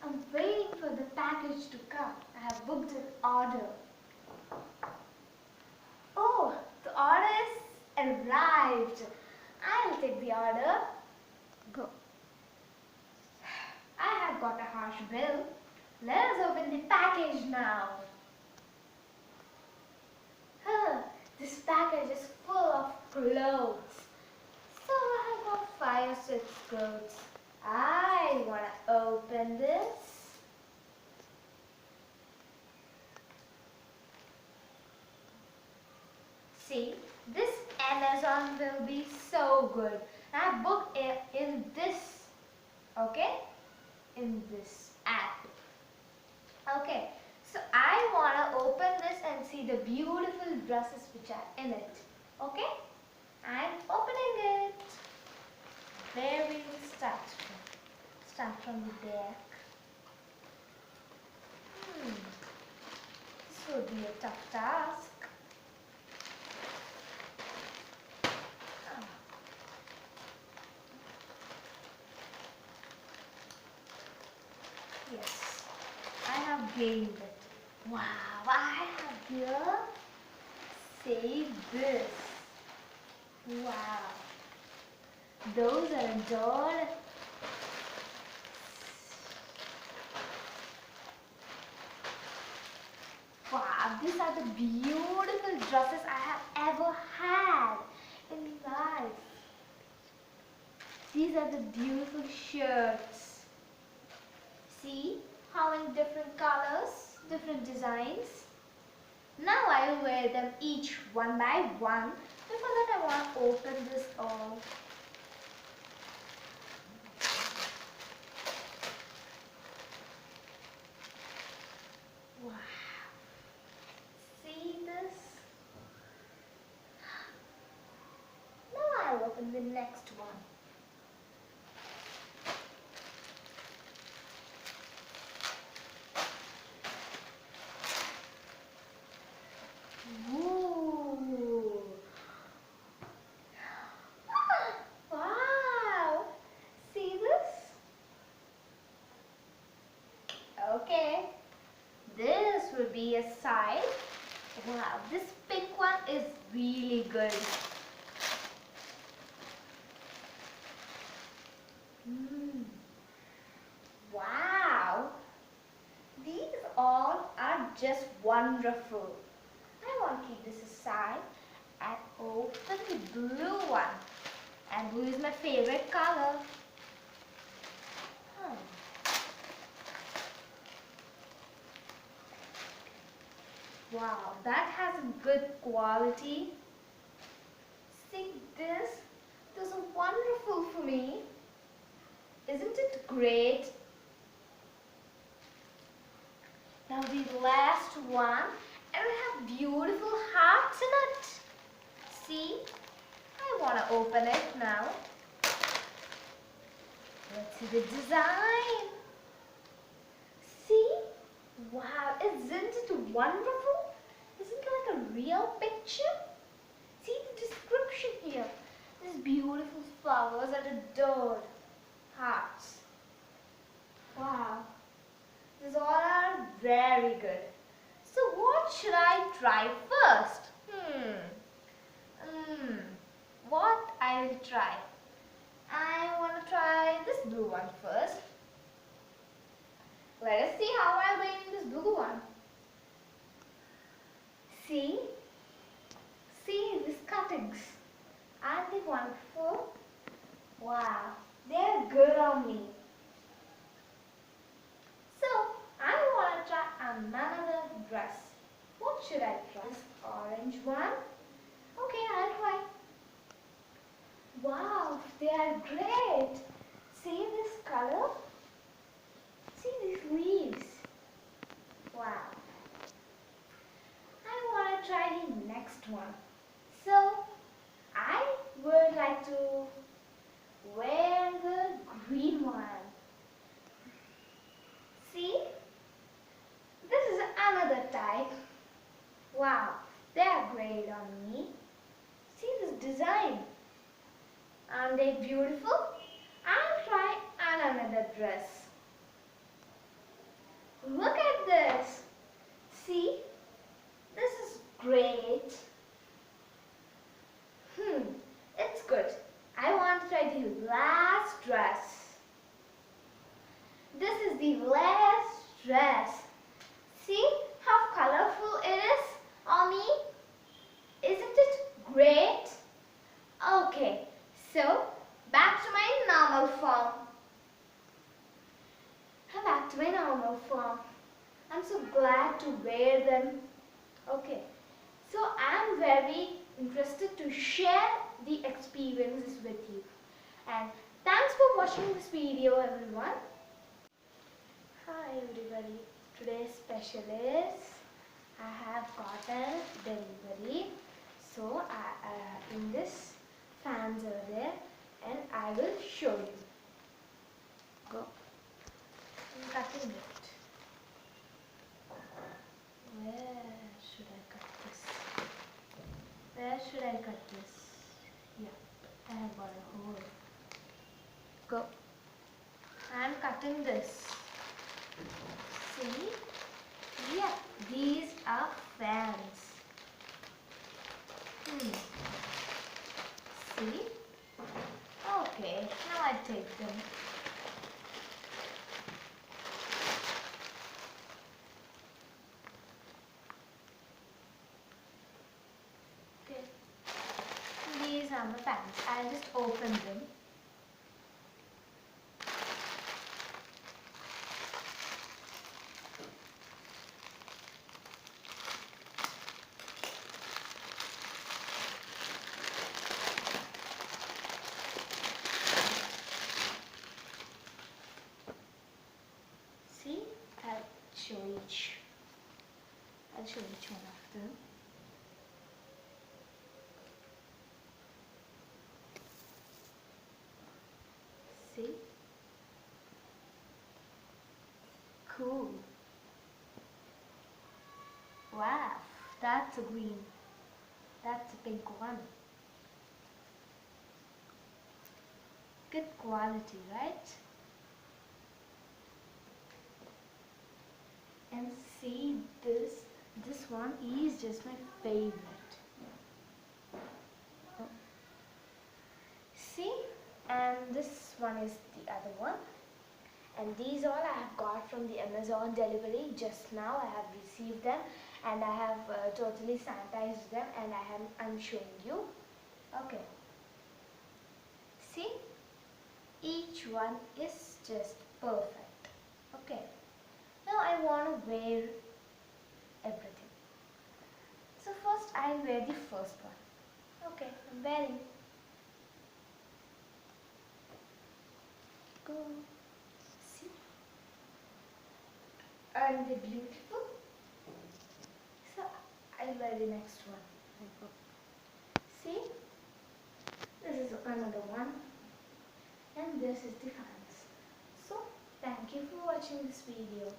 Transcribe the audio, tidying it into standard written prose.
I'm waiting for the package to come. I have booked an order. Oh, the order is arrived. I'll take the order. Go. I have got a harsh bill. Let us open the package now. This package is full of clothes. So I have got 5 or 6 clothes. I want to open this. See, this Amazon will be so good. I booked it in this, okay? In this app. Okay, so I want to open this and see the beautiful dresses which are in it. Okay? I'm opening it. Where will we start from? Start from the back. This would be a tough task. Yes, I have gained it. Wow, I have here saved this. Wow, those are adored. Wow, these are the beautiful dresses I have ever had in life. These are the beautiful shirts. See how in different colors, different designs. Now I will wear them each one by one. Before that I want to open this all. Wow. See this? Now I'll open the next one. Ooh. Wow. See this? Okay. This will be a side. Wow, this pink one is really good. Wow, these all are just wonderful. I want to keep this aside and open the blue one. And blue is my favorite color. Wow, that has a good quality. See this? This is wonderful for me. Isn't it great? Now the last one, and we have beautiful hearts in it. See? I want to open it now. Let's see the design. See? Wow, isn't it wonderful? Isn't it like a real picture? See the description here. These beautiful flowers are adored. Hearts. Wow. These all are very good. So what should I try first? What I will try? I want to try this blue one first. Let us see how I win this blue one. See? See these cuttings. Aren't they wonderful? Wow, they're good on me. So, I want to try another dress. What should I try? This orange one? Okay, I'll try. Wow, they are great. See this color? See these leaves. Wow. I want to try the next one. So, I would like to wear the green one. See? This is another type. Wow, they are great on me. See this design. Aren't they beautiful? I'll try another dress. the last dress. See how colorful it is on me? Isn't it great? Okay, so back to my normal form. Back to my normal form. I'm so glad to wear them. Okay, so I'm very interested to share the experiences with you. And thanks for watching this video, everyone. Hi everybody. Today's special is I have got a delivery. So in this fans over there, and I will show you. Go. I'm cutting it. Where should I cut this? Where should I cut this? Yeah, I have got a hole. Go. I'm cutting this. See? Yeah, these are fans. See? Okay, now I take them. Okay. These are my fans. I'll just open them. See, I'll show each one of them. See? Cool. Wow, that's a green. That's a pink one. Good quality, right? And see this one is just my favorite. See, and this one is the other one. And these all I have got from the Amazon delivery. Just now I have received them and I have totally sanitized them, and I'm showing you. Okay. See, each one is just perfect. Okay. Now I want to wear everything. So first I'll wear the first one. Okay, I'm wearing. Go. See? Aren't they beautiful? So I'll wear the next one. See? This is another one. And this is the fans. So thank you for watching this video.